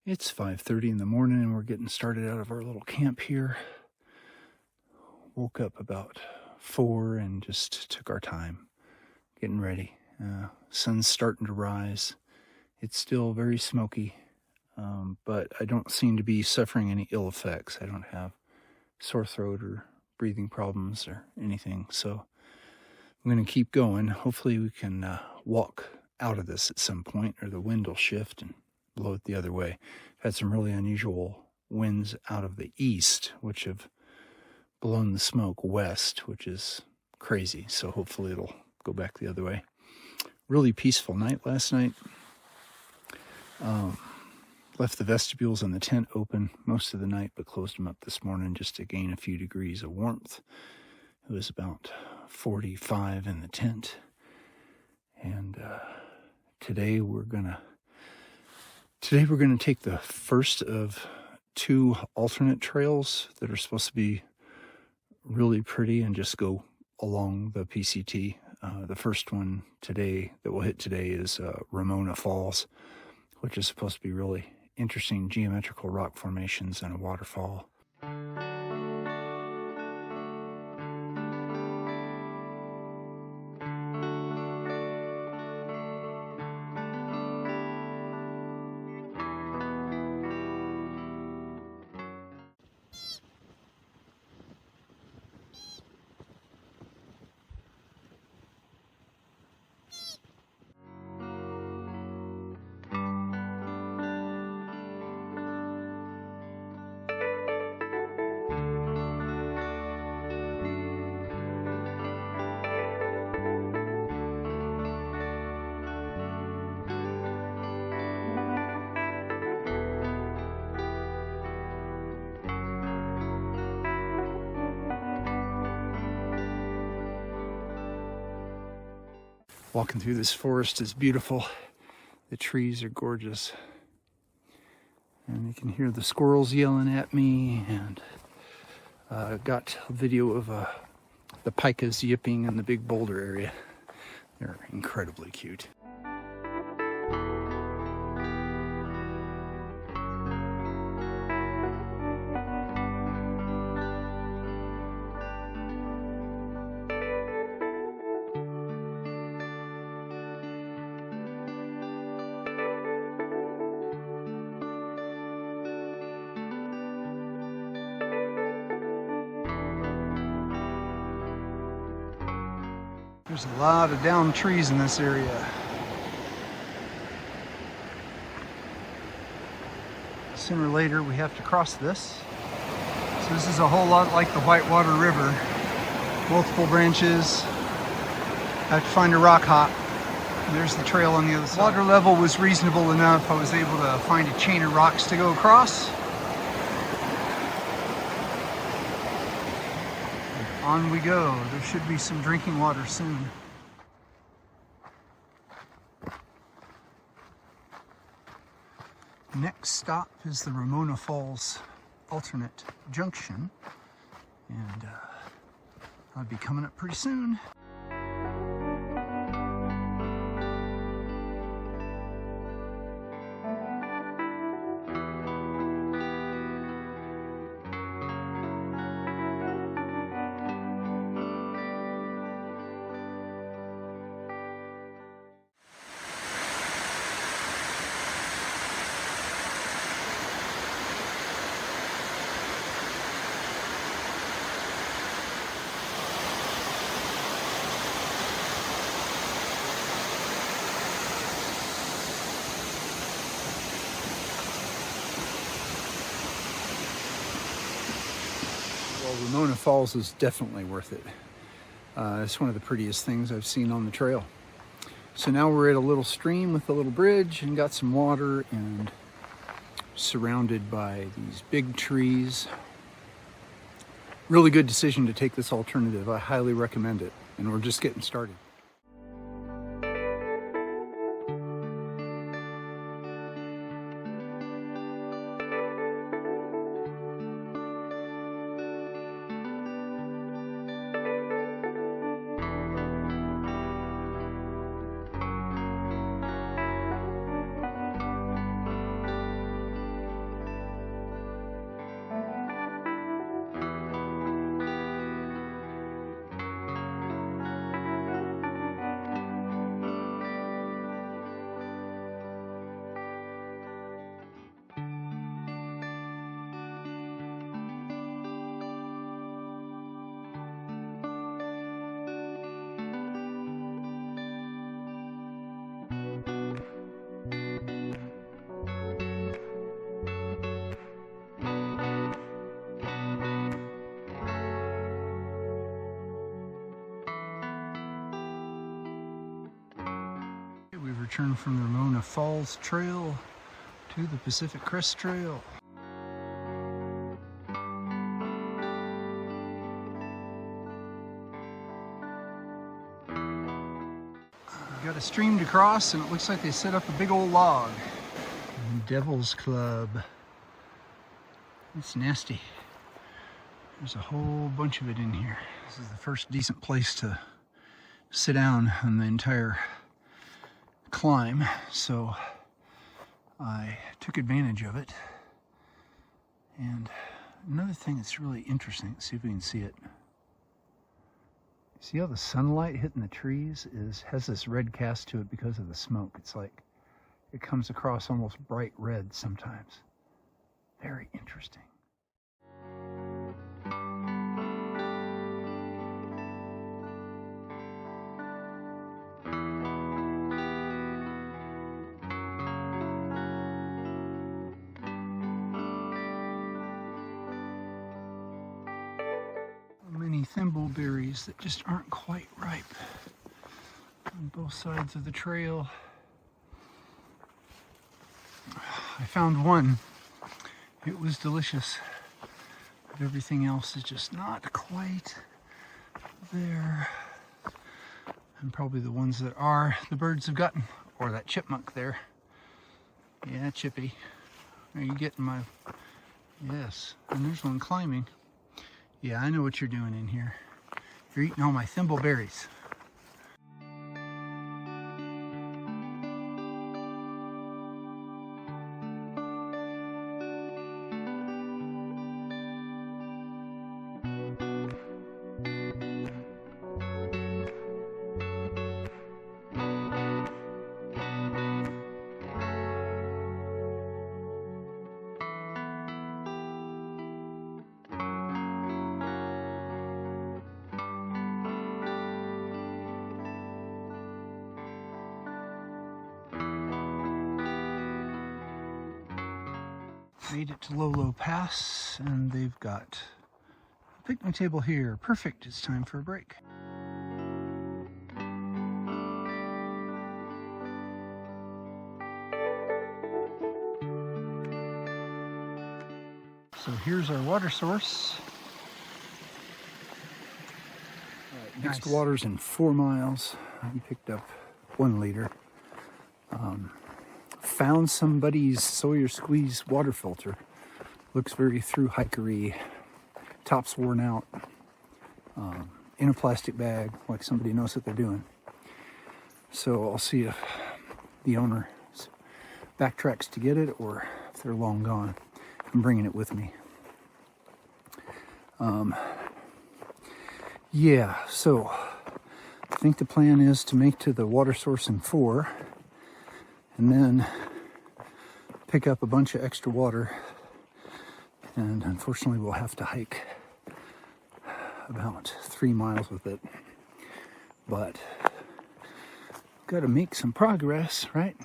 It's 5:30 in the morning and we're getting started out of our little camp here. Woke up about 4 and just took our time getting ready. Sun's starting to rise. It's still very smoky, but I don't seem to be suffering any ill effects. I don't have sore throat or breathing problems or anything. So I'm going to keep going. Hopefully we can walk out of this at some point, or the wind will shift and blow it the other way. Had some really unusual winds out of the east, which have blown the smoke west, which is crazy. So hopefully it'll go back the other way. Really peaceful night last night. Left the vestibules and the tent open most of the night, but closed them up this morning just to gain a few degrees of warmth. It was about 45 in the tent. And today we're gonna take the first of 2 alternate trails that are supposed to be really pretty and just go along the PCT. The first one today that we'll hit today is Ramona Falls, which is supposed to be really interesting geometrical rock formations and a waterfall. Walking through this forest is beautiful. The trees are gorgeous. And you can hear the squirrels yelling at me, and got a video of the pikas yipping in the big boulder area. They're incredibly cute. There's a lot of downed trees in this area. Sooner or later we have to cross this. So this is a whole lot like the Whitewater River. Multiple branches. I have to find a rock hop. There's the trail on the other side. Water level was reasonable enough. I was able to find a chain of rocks to go across. On we go. There should be some drinking water soon. Next stop is the Ramona Falls alternate junction, and I'll be coming up pretty soon. Ramona Falls is definitely worth it. It's one of the prettiest things I've seen on the trail. So now we're at a little stream with a little bridge and got some water and surrounded by these big trees. Really good decision to take this alternative. I highly recommend it, and we're just getting started. turn from the Ramona Falls Trail to the Pacific Crest Trail. We've got a stream to cross, and it looks like they set up a big old log. Devil's Club. It's nasty. There's a whole bunch of it in here. This is the first decent place to sit down on the entire climb, so I took advantage of it. And another thing that's really interesting, let's see if we can see it. See how the sunlight hitting the trees has this red cast to it because of the smoke. It's like it comes across almost bright red sometimes. Very interesting. Many thimbleberries that just aren't quite ripe on both sides of the trail. I found one. It was delicious, but everything else is just not quite there. And probably the ones that are, the birds have gotten, or that chipmunk there. Yeah, Chippy. Are you getting my... Yes, and there's one climbing. Yeah, I know what you're doing in here. You're eating all my thimbleberries. Made it to Lolo Pass, and they've got a picnic table here. Perfect, it's time for a break. So here's our water source. Next water's in 4 miles. We picked up 1 liter. Found somebody's Sawyer Squeeze water filter. Looks very through-hikery. Top's worn out. In a plastic bag, like somebody knows what they're doing. So I'll see if the owner backtracks to get it, or if they're long gone. I'm bringing it with me. Yeah, so I think the plan is to make to the water source in 4, and then pick up a bunch of extra water, and unfortunately we'll have to hike about 3 miles with it, but gotta make some progress, right?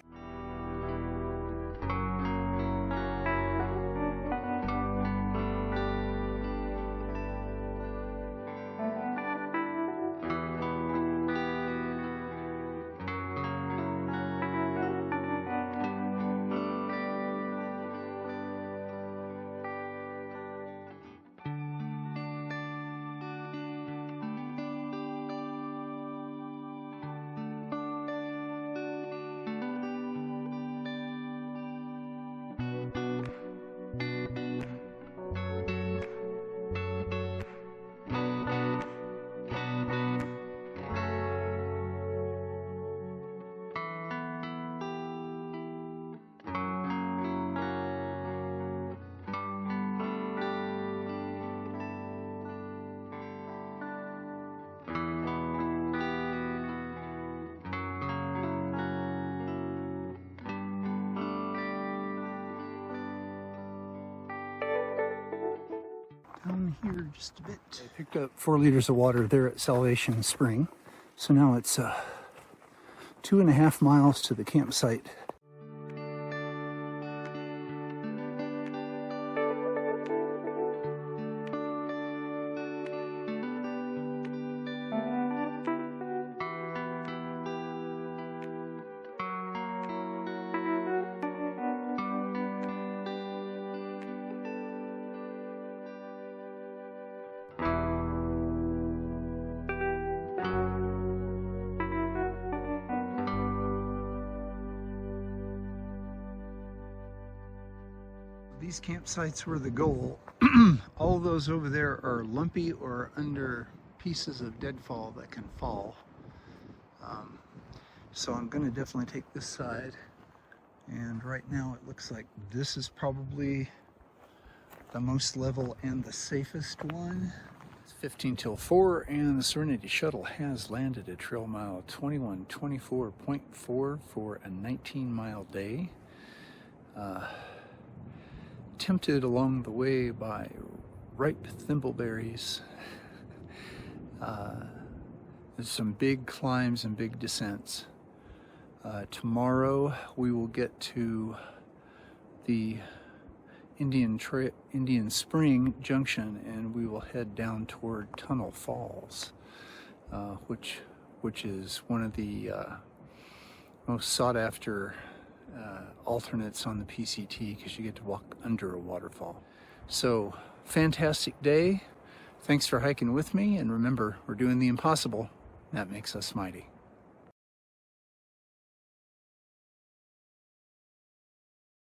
Down here just a bit. I picked up 4 liters of water there at Salvation Spring. So now it's 2.5 miles to the campsite. these campsites were the goal. All those over there are lumpy or under pieces of deadfall that can fall. So I'm going to definitely take this side, and right now it looks like this is probably the most level and the safest one. It's 15 till 4 and the Serenity Shuttle has landed at trail mile 2124.4 for a 19-mile day. Tempted along the way by ripe thimbleberries. There's some big climbs and big descents. Tomorrow we will get to the Indian Spring Junction, and we will head down toward Tunnel Falls, which is one of the most sought after alternates on the PCT, because you get to walk under a waterfall. So, fantastic day. Thanks for hiking with me, and remember, we're doing the impossible. That makes us mighty.